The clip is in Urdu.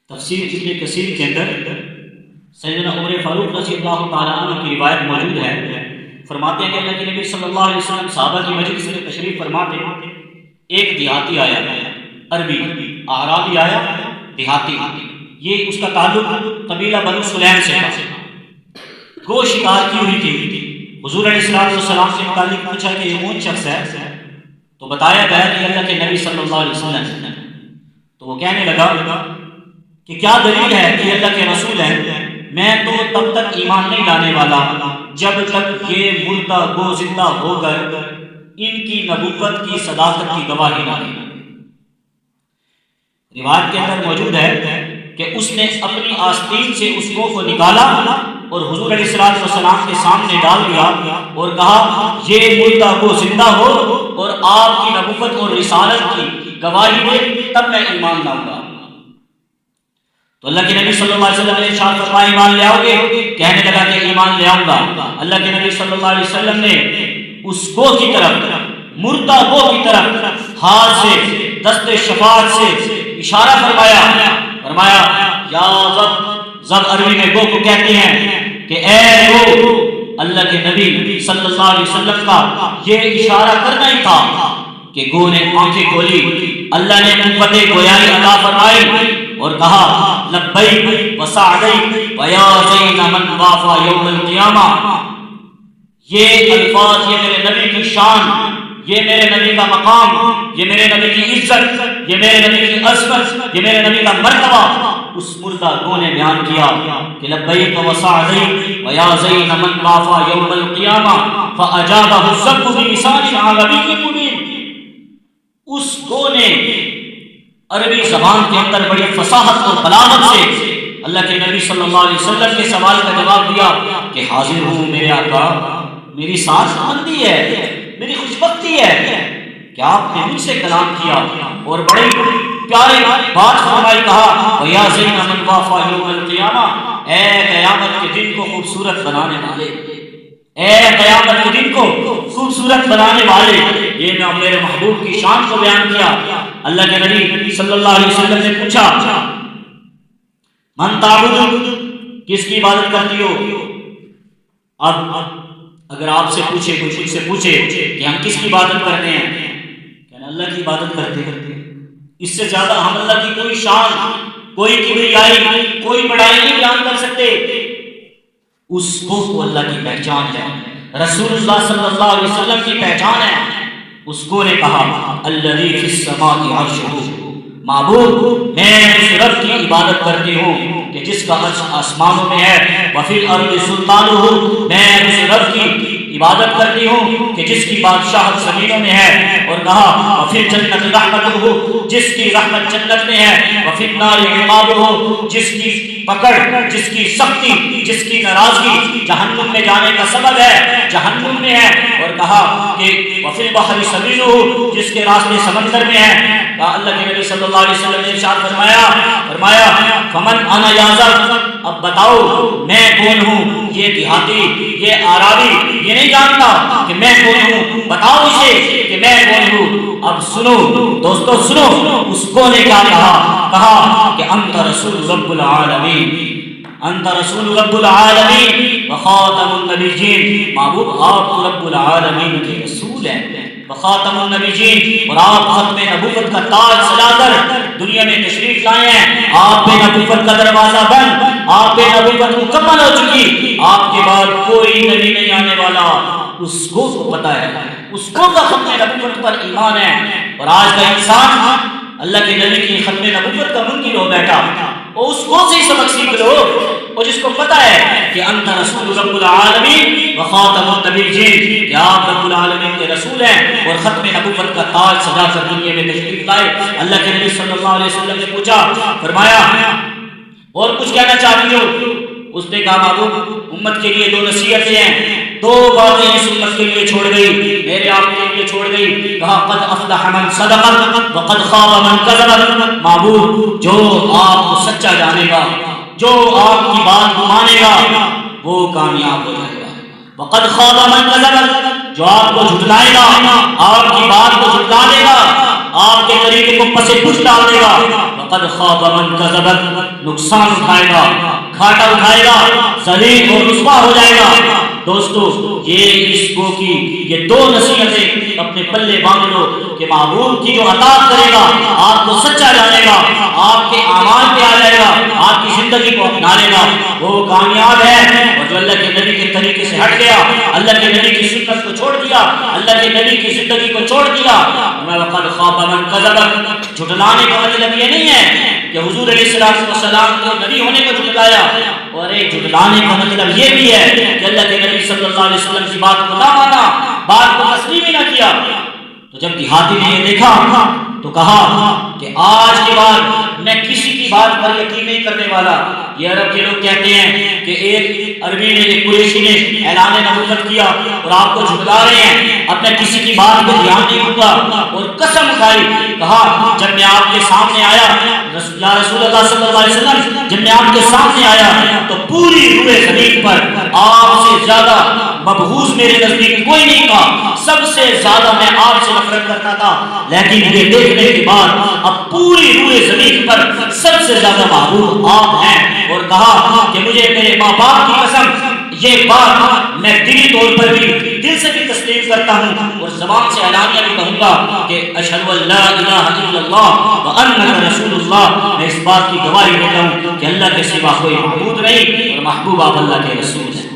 تفسیر ابن کثیر کے اندر سیدنا عمر فاروق رضی اللہ تعالیٰ عنہ کی روایت موجود ہے. فرماتے ہیں کہ اللہ کے نبی صلی اللہ علیہ وسلم صحابہ کی مجلس میں تشریف فرماتے ہیں. ایک دیہاتی آیا, عربی اعرابی آیا, دیہاتی. یہ اس کا تعلق قبیلہ بنو سلیم سے تھا. گو شکار کی ہوئی تھی. حضور علیہ السلام سے متعلق پوچھا کہ یہ کون شخص ہے, تو بتایا گیا کہ اللہ کے نبی صلی اللہ علیہ وسلم. تو وہ کہنے لگا کہ کیا دلیل ہے کہ اللہ کے رسول ہیں؟ میں تو تب تک ایمان نہیں لانے والا جب تک یہ مردہ گو زندہ ہو کر ان کی نبوت کی صداقت کی گواہی نہ دے. روایت کے اندر موجود ہے کہ اس نے اپنی آستین سے اس گو کو نکالا اور حضور علیہ السلام کے سامنے ڈال دیا اور کہا یہ مردہ گو زندہ ہو اور آپ کی نبوت اور رسالت کی گواہی دے تب میں ایمان لاؤں گا. تو اللہ کے نبی صلی اللہ علیہ وسلم نے ارشاد فرمایا ایمان لے آؤ گے؟ کہنے لگا کہ ایمان لے آؤں گا. اللہ کے نبی صلی اللہ علیہ وسلم نے اس گو کی طرف, مردہ گو کی طرف ہاتھ سے دست شفاعت سے اشارہ فرمایا یا زب عربی میں گو کو کہتے ہیں کہ اے گو, اللہ کے نبی صلی اللہ علیہ وسلم کا یہ اشارہ کرنا ہی تھا کہ گو نے آنکھیں کھولی. اللہ نے قوت گویائی عطا فرمائی اور کہا لبیک وسعدیک ویا زین من وافا یوم القیامہ. یہ الفاظ, یہ میرے نبی کی شان, یہ میرے نبی کا مقام, یہ میرے نبی کی عزت, یہ میرے نبی کی عظمت, یہ میرے نبی کا مرتبہ اس مردہ گو نے بیان کیا کہ لبیک وسعدیک ویا زین من وافا یوم القیامہ فاجابہ السب بلسان عربی مبین. اس گو نے عربی زبان کے اندر بڑی فصاحت اور بلاغت سے اللہ کے نبی صلی اللہ علیہ وسلم کے سوال کا جواب دیا کہ حاضر ہوں میرے آقا, میری سانس بندی ہے, میری خوشبختی ہے کہ آپ نے مجھ سے کلام کیا اور بڑے پیارے بات فرمائی. کہا یا زین من وافا یوم القیامہ, اے قیامت کے دن کو خوبصورت بنانے والے, اے قیامت کے دن کو خوبصورت بنانے والے. یہ میں میرے محبوب کی شان کو بیان کیا. اللہ کے نبی صلی اللہ علیہ وسلم نے پوچھا من تعبد, کس کی عبادت کرتی ہو؟ اب اگر آپ سے پوچھے, کوئی خود سے پوچھے کہ ہم کس کی عبادت کرتے ہیں, کہنا اللہ کی عبادت کرتے ہیں. اس سے زیادہ ہم اللہ کی کوئی شان, کوئی کبریائی, کوئی بڑائی نہیں بیان کر سکتے. اس کو اللہ کی پہچان ہے, رسول اللہ صلی اللہ علیہ وسلم کی پہچان ہے. اس کو نے کہا الذی فی السماء عرشہ, معبود میں اس رب کی عبادت کرتی ہوں کہ جس کا عرش آسمانوں میں ہے. وفی الارض سلطانہ, میں اس رب کی عبادت کرتی ہوں کہ جس کی بادشاہت زمینوں میں ہے. اور کہا وفی الجنت رحمتہ, جس کی رحمت جنت میں ہے. وفی النار عقابہ, جس کی پکڑ, جس کی سختی, جس کی ناراضگی جہنم میں جانے کا سبب ہے, جہنم میں ہے. اور کہا کہ وفی البحر سبیلہ, جس کے راستے سمندر میں ہیں. اللہ کے نبی صلی اللہ علیہ وسلم نے ارشاد فرمایا فمن انا یا ذر, اب بتاؤ میں کون ہوں؟ یہ دیہاتی, یہ اعرابی یہ نہیں جانتا کہ میں کون ہوں, بتاؤ اسے کہ میں کون ہوں. اب سنو دوستو, سنو اس کو نے کیا کہا کہ انت رسول رب العالمین, انت رسول رب العالمین وخاتم النبیین. محبوب آپ تو رب العالمین کے رسول ہیں, وخاتم النبیین, اور آپ ختم نبوت کا تاج سجا کر دنیا میں تشریف لائے ہیں. آپ پہ نبوت کا دروازہ بند, آپ پہ نبوت مکمل ہو چکی, آپ کے بعد کوئی نبی نہیں آنے والا. اس کو پتہ ہے, اس کو کا ختم نبوت پر ایمان ہے. اور آج کا انسان اللہ کے نبی کی ختم نبوت کا منکر ہو بیٹھا, اور اس کو سے ہی سبق سیکھ لو, اور جس کو پتہ ہے کہ انت رسول رب العالمین وخاتم النبیین, کہ آپ رب العالمین کے رسول ہیں اور ختم نبوت کا تاج سجا کر دنیا میں تشریف لائے. اللہ کے نبی صلی اللہ علیہ وسلم نے پوچھا, فرمایا اور کچھ کہنا چاہتی ہو؟ اس نے کہا محبوب امت کے لیے دو نصیحتیں ہیں, دو باتیں اس امت کے لیے چھوڑ گئی, میرے آپ کے لیے چھوڑ گئی. کہا قد افلح من صدق وقد خاب من کذب. محبوب جو آپ کو سچا جانے گا, جو آپ کی بات کو مانے گا وہ کامیاب ہو جائے گا. وقد خاب من کذب, جو آپ کو جھٹلائے گا, آپ کی بات کو جھٹلا دے گا, آپ کے طریقے کو پس پش ڈال دے گا. وقد خاب من کذب، نقصان اٹھائے گا، گھاٹا اٹھائے گا، ذلیل اور رسوا ہو جائے گا۔ دوستو یہ اس کو کی یہ دو نصیحتیں اپنے پلے باندھ لو کہ معبود کی جو اطاعت کرے گا آپ کو سچا جانے گا، آپ کے اعمال پہ آ جائے گا، آپ کی زندگی کو اپنا لے گا، وہ کامیاب ہے۔ اور جو اللہ کے نبی کے طریقے سے ہٹ گیا، اللہ کے نبی کی سنت کو چھوڑ دیا، اللہ کے نبی کی زندگی کو چھوڑ دیا، وقد خاب من کذب۔ جھٹلانے کا مطلب یہ نہیں ہے کہ حضور علیہ السلام کو نبی ہونے کو جھٹلایا، اور ایک جھٹلانے کا مطلب یہ بھی ہے کہ اللہ کے نبی صلی اللہ علیہ وسلم کی بات کو نہ مانا، بات کو تسلیم ہی نہ کیا۔ تو جب دیہاتی نے یہ دیکھا تو کہا کہ آج کے بعد میں کسی کی بات پر یقین نہیں کرنے والا۔ یہ عرب کے لوگ کہتے ہیں کہ ایک عربی نے، ایک قریشی نے اعلان نبوت کیا اور آپ کو جھٹلا رہے ہیں، اب میں کسی کی بات پہ دھیان نہیں دوں گا، اور قسم اٹھائی، کہا جب میں آپ کے سامنے آیا یا رسول اللہ صلی اللہ علیہ وسلم، جب میں آپ کے سامنے آیا تو پوری روئے زمین پر آپ سے زیادہ مبغوض میرے نزدیک کوئی نہیں تھا، سب سے زیادہ میں آپ سے نفرت کرتا تھا، لیکن یہ دیکھنے کے بعد اب پوری روئے زمین پر سب سے زیادہ محبوب آپ ہیں۔ اور کہا کہ مجھے میرے ماں باپ کی قسم یہ بات میں دلی طور پر بھی، دل سے بھی تسلیم کرتا ہوں، اور زبان سے اعلانیہ بھی کہوں گا کہ اشہد ان لا الہ الا اللہ وانک رسول اللہ۔ میں اس بات کی گواہی دیتا ہوں کہ اللہ کے سوا کوئی معبود نہیں اور محبوب آپ اللہ کے رسول ہیں۔